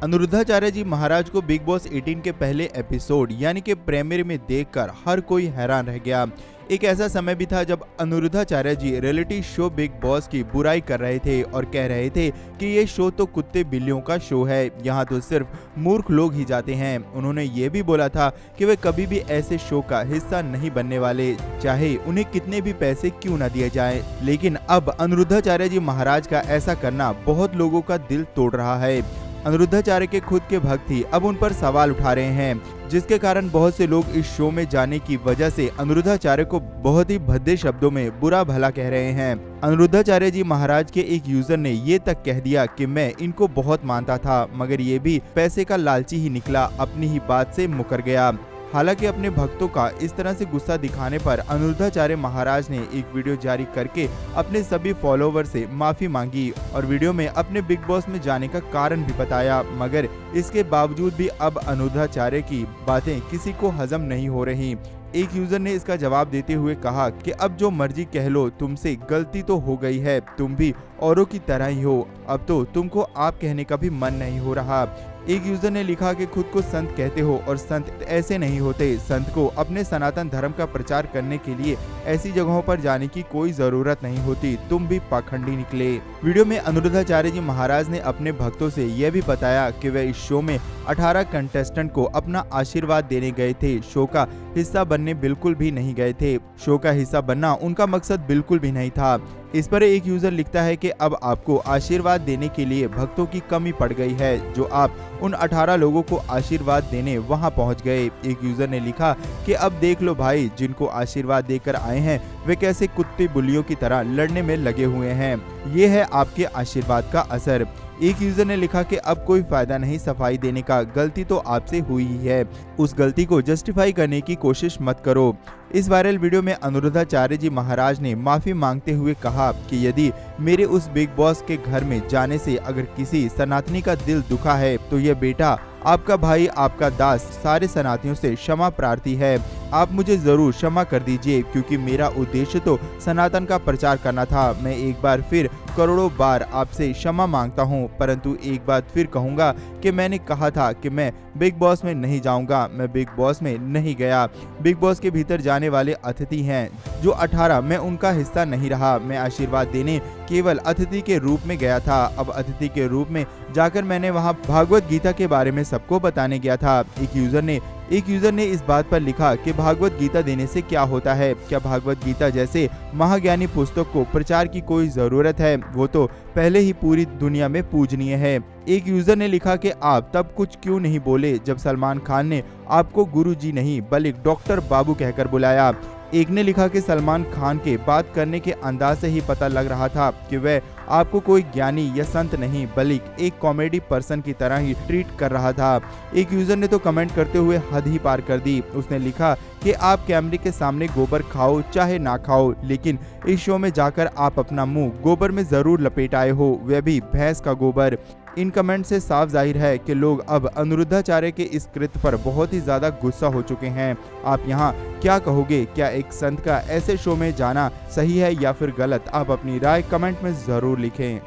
अनिरुद्धाचार्य जी महाराज को big boss 18 के पहले एपिसोड यानी कि प्रीमियर में देखकर हर कोई हैरान रह गया। एक ऐसा समय भी था जब अनिरुद्धाचार्य जी रियलिटी शो बिग बॉस की बुराई कर रहे थे और कह रहे थे कि ये शो तो कुत्ते बिल्लियों का शो है, यहाँ तो सिर्फ मूर्ख लोग ही जाते हैं। उन्होंने ये भी बोला था कि वे कभी भी ऐसे शो का हिस्सा नहीं बनने वाले, चाहे उन्हें कितने भी पैसे क्यों न दिए जाए। लेकिन अब अनिरुद्धाचार्य जी महाराज का ऐसा करना बहुत लोगों का दिल तोड़ रहा है। अनिरुद्धाचार्य के खुद के भक्त ही अब उन पर सवाल उठा रहे हैं, जिसके कारण बहुत से लोग इस शो में जाने की वजह से अनिरुद्धाचार्य को बहुत ही भद्दे शब्दों में बुरा भला कह रहे हैं। अनिरुद्धाचार्य जी महाराज के एक यूजर ने ये तक कह दिया कि मैं इनको बहुत मानता था, मगर ये भी पैसे का लालची ही निकला, अपनी ही बात से मुकर गया। हालांकि अपने भक्तों का इस तरह से गुस्सा दिखाने पर अनिरुद्धाचार्य महाराज ने एक वीडियो जारी करके अपने सभी फॉलोवर से माफी मांगी और वीडियो में अपने बिग बॉस में जाने का कारण भी बताया। मगर इसके बावजूद भी अब अनिरुद्धाचार्य की बातें किसी को हजम नहीं हो रही। एक यूजर ने इसका जवाब देते हुए कहा कि अब जो मर्जी कह लो, तुमसे गलती तो हो गई है, तुम भी औरों की तरह ही हो, अब तो तुमको आप कहने का भी मन नहीं हो रहा। एक यूजर ने लिखा कि खुद को संत कहते हो और संत ऐसे नहीं होते। संत को अपने सनातन धर्म का प्रचार करने के लिए ऐसी जगहों पर जाने की कोई जरूरत नहीं होती, तुम भी पाखंडी निकले। वीडियो में अनिरुद्धाचार्य जी महाराज ने अपने भक्तों से यह भी बताया कि वे इस शो में 18 कंटेस्टेंट को अपना आशीर्वाद देने गए थे, शो का हिस्सा बनने बिल्कुल भी नहीं गए थे। शो का हिस्सा बनना उनका मकसद बिल्कुल भी नहीं था। इस पर एक यूजर लिखता है कि अब आपको आशीर्वाद देने के लिए भक्तों की कमी पड़ गई है, जो आप उन 18 लोगों को आशीर्वाद देने वहां पहुंच गए। एक यूजर ने लिखा कि अब देख लो भाई, जिनको आशीर्वाद देकर आए हैं वे कैसे कुत्ते बिल्लियों की तरह लड़ने में लगे हुए हैं, ये है आपके आशीर्वाद का असर। एक यूजर ने लिखा कि अब कोई फायदा नहीं सफाई देने का, गलती तो आपसे हुई ही है, उस गलती को जस्टिफाई करने की कोशिश मत करो। इस वायरल वीडियो में अनिरुद्धाचार्य जी महाराज ने माफी मांगते हुए कहा कि यदि मेरे उस बिग बॉस के घर में जाने से अगर किसी सनातनी का दिल दुखा है तो यह बेटा आपका भाई आपका दास सारे सनातनियों से क्षमा प्रार्थी है। आप मुझे जरूर क्षमा कर दीजिए, क्योंकि मेरा उद्देश्य तो सनातन का प्रचार करना था। मैं एक बार फिर करोड़ों बार आपसे क्षमा मांगता हूं, परंतु एक बात फिर कहूंगा कि मैंने कहा था कि मैं बिग बॉस में नहीं जाऊंगा, मैं बिग बॉस में नहीं गया। बिग बॉस के भीतर जाने वाले अतिथि हैं जो 18, मैं उनका हिस्सा नहीं रहा। मैं आशीर्वाद देने केवल अतिथि के रूप में गया था। अब अतिथि के रूप में जाकर मैंने वहां भागवत गीता के बारे में सबको बताने गया था। एक यूजर ने इस बात पर लिखा कि भागवत गीता देने से क्या होता है, क्या भागवत गीता जैसे महाज्ञानी पुस्तक को प्रचार की कोई जरूरत है, वो तो पहले ही पूरी दुनिया में पूजनीय है। एक यूजर ने लिखा कि आप तब कुछ क्यों नहीं बोले जब सलमान खान ने आपको गुरुजी नहीं बल्कि डॉक्टर बाबू कहकर बुलाया। एक ने लिखा कि सलमान खान के बात करने के अंदाज से ही पता लग रहा था कि वह आपको कोई ज्ञानी या संत नहीं बल्कि एक कॉमेडी पर्सन की तरह ही ट्रीट कर रहा था। एक यूजर ने तो कमेंट करते हुए हद ही पार कर दी। उसने लिखा कि आप कैमरे के सामने गोबर खाओ चाहे ना खाओ, लेकिन इस शो में जाकर आप अपना मुंह गोबर में जरूर लपेट आए हो, वह भी भैंस का गोबर। इन कमेंट से साफ जाहिर है कि लोग अब अनिरुद्धाचार्य के इस कृत्य पर बहुत ही ज्यादा गुस्सा हो चुके हैं। आप यहाँ क्या कहोगे? क्या एक संत का ऐसे शो में जाना सही है या फिर गलत? आप अपनी राय कमेंट में जरूर लिखें।